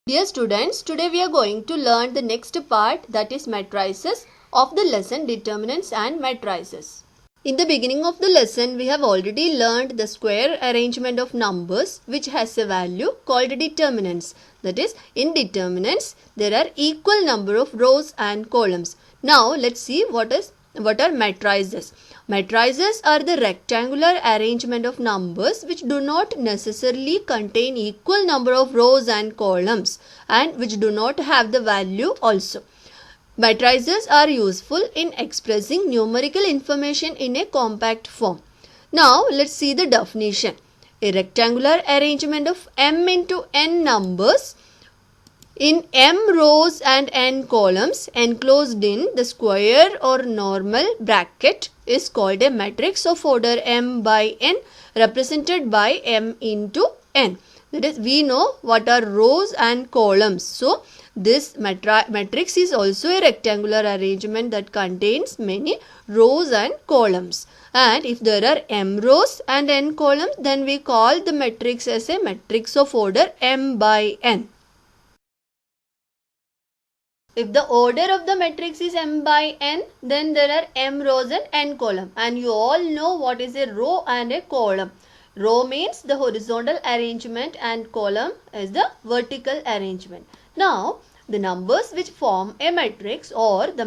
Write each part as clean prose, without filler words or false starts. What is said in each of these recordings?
Dear students, today we are going to learn the next part, that is matrices of the lesson determinants and matrices. In the beginning of the lesson, we have already learned the square arrangement of numbers which has a value called determinants. That is, in determinants, there are equal number of rows and columns. Now, let's see what are matrices. Matrices are the rectangular arrangement of numbers which do not necessarily contain equal number of rows and columns and which do not have the value also. Matrices are useful in expressing numerical information in a compact form. Now let's see the definition. A rectangular arrangement of m into n numbers in m rows and n columns enclosed in the square or normal bracket is called a matrix of order m by n, represented by m into n. That is, we know what are rows and columns. So, this matrix is also a rectangular arrangement that contains many rows and columns. And if there are m rows and n columns, then we call the matrix as a matrix of order m by n. If the order of the matrix is m by n, then there are m rows and n column. And you all know what is a row and a column. Row means the horizontal arrangement and column is the vertical arrangement. Now, the numbers which form a matrix or the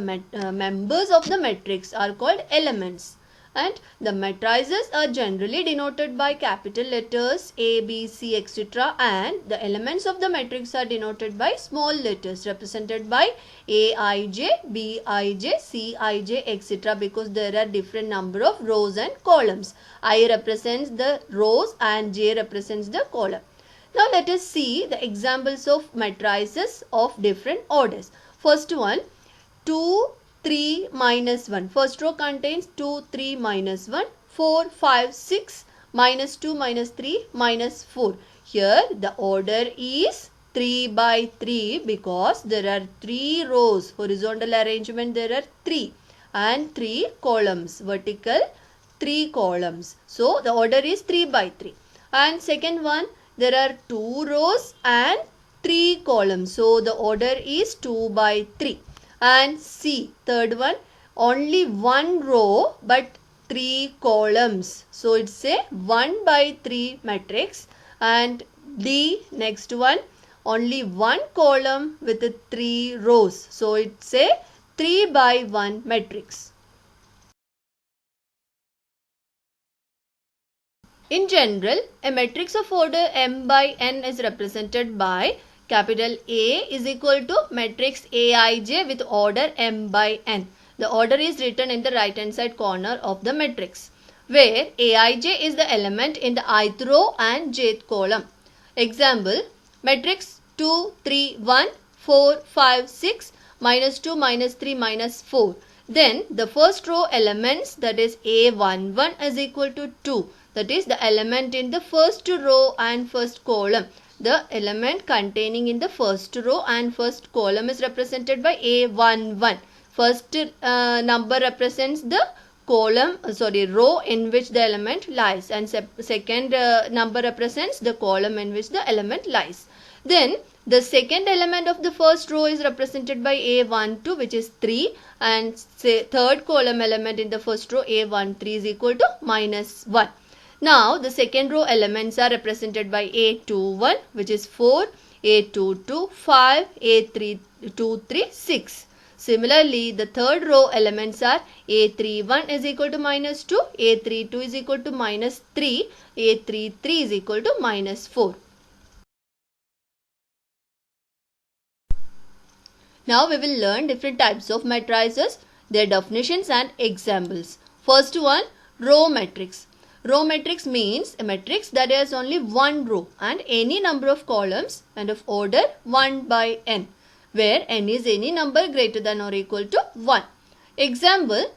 members of the matrix are called elements. And the matrices are generally denoted by capital letters A, B, C, etc. And the elements of the matrix are denoted by small letters represented by A, I, J, B, I, J, C, I, J, etc. because there are different number of rows and columns. I represents the rows and J represents the column. Now let us see the examples of matrices of different orders. First one, 2, 3 minus 1. First row contains 2, 3 minus 1, 4, 5, 6, minus 2, minus 3, minus 4. Here the order is 3 by 3 because there are 3 rows. Horizontal arrangement there are 3 and 3 columns. Vertical 3 columns. So the order is 3 by 3. And second one, there are 2 rows and 3 columns. So the order is 2 by 3. And C, third one, only 1 row but 3 columns. So it's a 1 by 3 matrix. And D, next one, only 1 column with 3 rows. So it's a 3 by 1 matrix. In general, a matrix of order m by n is represented by capital A is equal to matrix Aij with order m by n. The order is written in the right hand side corner of the matrix, where Aij is the element in the ith row and jth column. Example, matrix 2, 3, 1, 4, 5, 6, minus 2, minus 3, minus 4. Then the first row elements, that is A11 is equal to 2. That is the element in the first row and first column. The element containing in the first row and first column is represented by A11. First number represents the row in which the element lies, and second number represents the column in which the element lies. Then the second element of the first row is represented by A12, which is 3, and third column element in the first row A13 is equal to minus 1. Now, the second row elements are represented by A21, which is 4, A22, 5, A23, 6. Similarly, the third row elements are A31 is equal to minus 2, A32 is equal to minus 3, A33 is equal to minus 4. Now, we will learn different types of matrices, their definitions and examples. First one, row matrix. Row matrix means a matrix that has only one row and any number of columns and of order 1 by n, where n is any number greater than or equal to 1. Example,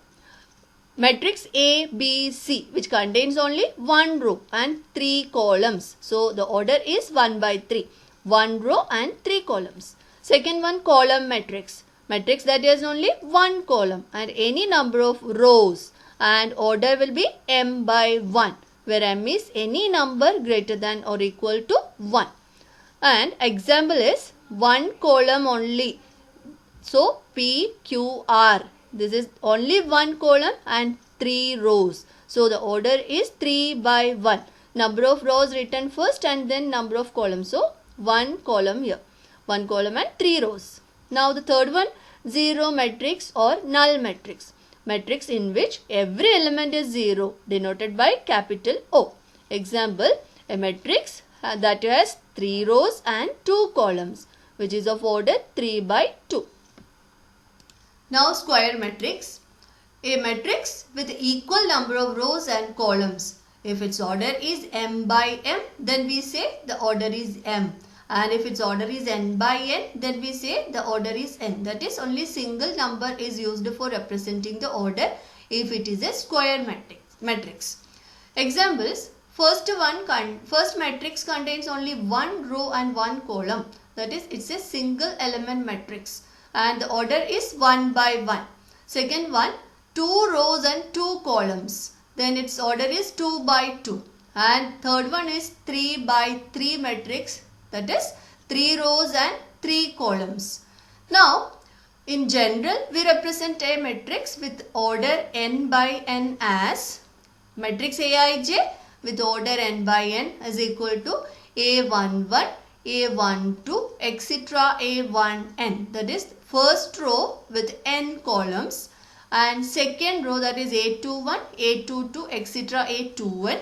matrix A, B, C, which contains only one row and 3 columns. So, the order is 1 by 3. 1 row and 3 columns. Second one, column matrix. Matrix that has only one column and any number of rows, and order will be m by 1, where m is any number greater than or equal to 1. And example is one column only. So PQR. This is only one column and 3 rows. So the order is 3 by 1. Number of rows written first and then number of columns. So one column here. One column and 3 rows. Now the third one, zero matrix or null matrix. Matrix in which every element is 0, denoted by capital O. Example, a matrix that has 3 rows and 2 columns, which is of order 3 by 2. Now square matrix. A matrix with equal number of rows and columns. If its order is m by m, then we say the order is m. And if its order is n by n, then we say the order is n. That is, only single number is used for representing the order if it is a square matrix. Examples. First matrix contains only one row and one column. That is, it's a single element matrix. And the order is 1 by 1. Second one, 2 rows and 2 columns. Then its order is 2 by 2. And third one is 3 by 3 matrix. That is 3 rows and 3 columns. Now, in general, we represent a matrix with order n by n as matrix Aij with order n by n is equal to A11, A12, etc. A1n. That is first row with n columns and second row, that is A21, A22, etc. A2n,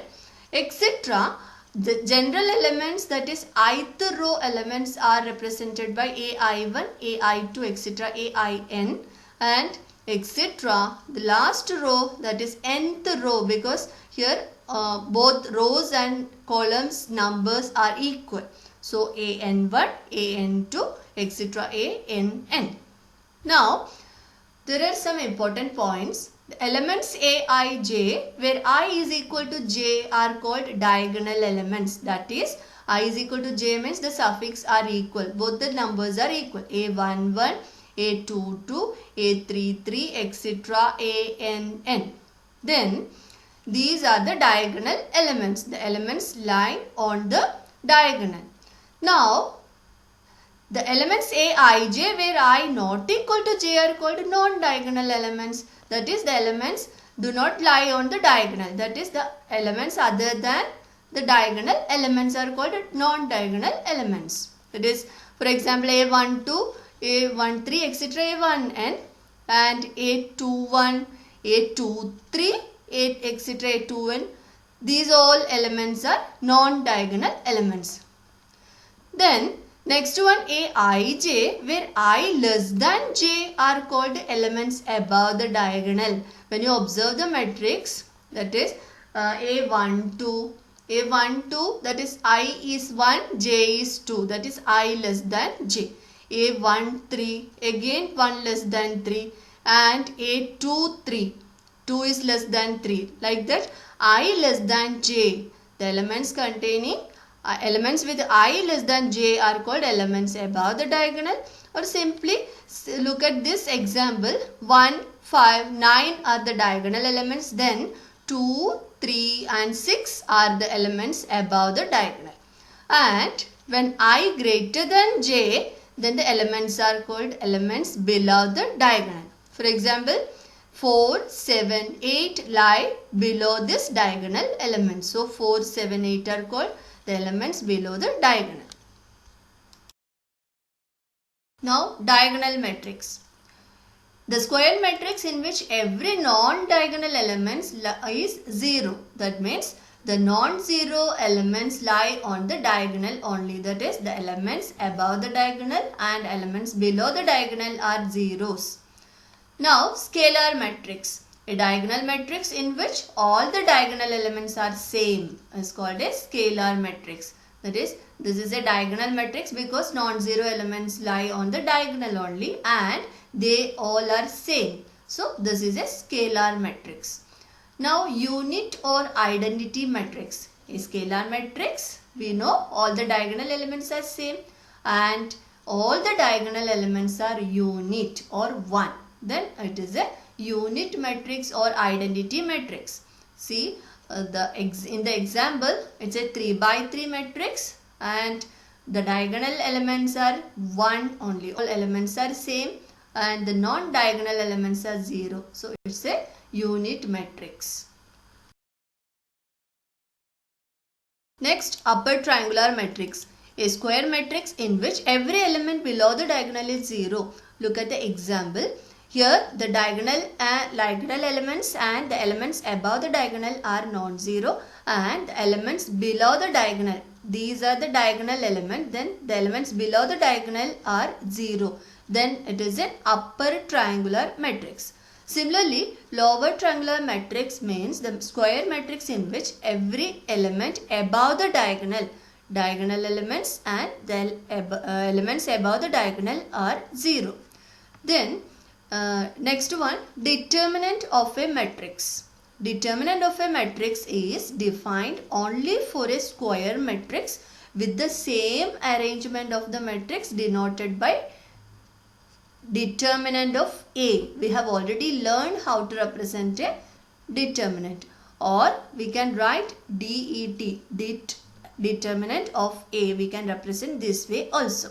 etc. The general elements, that is ith row elements, are represented by AI1, AI2, etc. AIN and etc. The last row, that is nth row, because here both rows and columns numbers are equal. So AN1, AN2, etc. ANN. Now there are some important points. The elements Aij, where I is equal to j, are called diagonal elements. That is, I is equal to j means the suffix are equal. Both the numbers are equal. A11, A22, A33, etc. ANN. Then these are the diagonal elements. The elements lie on the diagonal. Now the elements Aij, where I not equal to j, are called non-diagonal elements. That is, the elements do not lie on the diagonal. That is, the elements other than the diagonal elements are called non-diagonal elements. That is, for example, A12, A13, etc. A1n and A21, A23, etc. A2n. These all elements are non-diagonal elements. Then next one, Aij, where I less than j are called elements above the diagonal. When you observe the matrix, that is A12, that is I is 1, j is 2, that is I less than j. A13, again 1 less than 3, and A23, 2 is less than 3. Like that, I less than j. The elements containing elements with I less than j are called elements above the diagonal. Or simply look at this example. 1, 5, 9 are the diagonal elements. Then 2, 3 and 6 are the elements above the diagonal. And when I greater than j, then the elements are called elements below the diagonal. For example, 4, 7, 8 lie below this diagonal element. So 4, 7, 8 are called the elements below the diagonal. Now diagonal matrix. The square matrix in which every non-diagonal element is 0. That means the non-zero elements lie on the diagonal only. That is, the elements above the diagonal and elements below the diagonal are zeros. Now scalar matrix. A diagonal matrix in which all the diagonal elements are same is called a scalar matrix. That is, this is a diagonal matrix because non-zero elements lie on the diagonal only and they all are same. So this is a scalar matrix. Now unit or identity matrix. A scalar matrix, we know all the diagonal elements are same and all the diagonal elements are unit or 1. Then it is a unit matrix or identity matrix. See in the example, it's a 3 by 3 matrix and the diagonal elements are 1 only. All elements are same and the non-diagonal elements are 0. So it's a unit matrix. Next, upper triangular matrix. A square matrix in which every element below the diagonal is 0. Look at the example. Here the diagonal elements and the elements above the diagonal are non-zero, and the elements below the diagonal, these are the diagonal element, then the elements below the diagonal are 0. Then it is an upper triangular matrix. Similarly, lower triangular matrix means the square matrix in which every element above the diagonal elements and the elements above the diagonal are 0. Then next one, determinant of a matrix. Determinant of a matrix is defined only for a square matrix with the same arrangement of the matrix denoted by determinant of A. We have already learned how to represent a determinant, or we can write DET, determinant of A. We can represent this way also.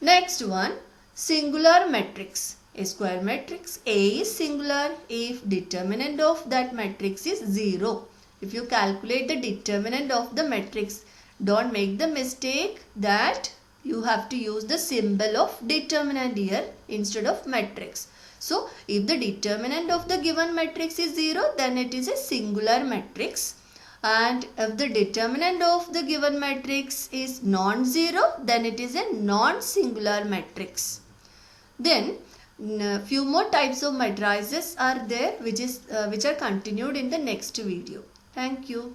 Next one, singular matrix. A square matrix A is singular if determinant of that matrix is 0. If you calculate the determinant of the matrix, don't make the mistake that you have to use the symbol of determinant here instead of matrix. So, if the determinant of the given matrix is 0, then it is a singular matrix. And if the determinant of the given matrix is non-zero, then it is a non-singular matrix. Then, few more types of matrices are there which are continued in the next video. Thank you.